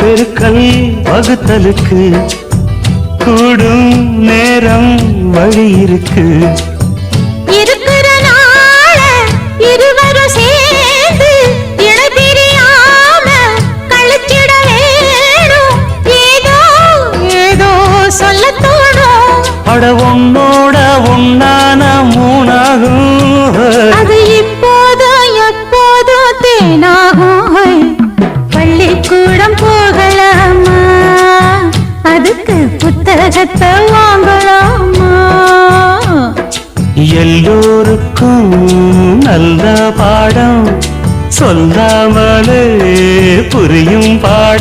பெருக்கல் வகுத்தலுக்கு கூடும் நேரம் வழி இருக்கு. இருக்கிற நாள இருவரும் சேர்ந்து இணை பிரியாம கழிச்சிட வேணும். ஏதோ ஏதோ சொல்ல தோணும். அட உன்னோட ஒன்னான மூணாகும். அது இப்போதும் எப்போதும் தேனாகும். பள்ளிக்கூடம் போகலாமா, அதுக்கு புத்தகத்தை வாங்கலாமா? எல்லோருக்கும் நல்ல பாடம் சொல்லாமலே புரியும் பாடம்.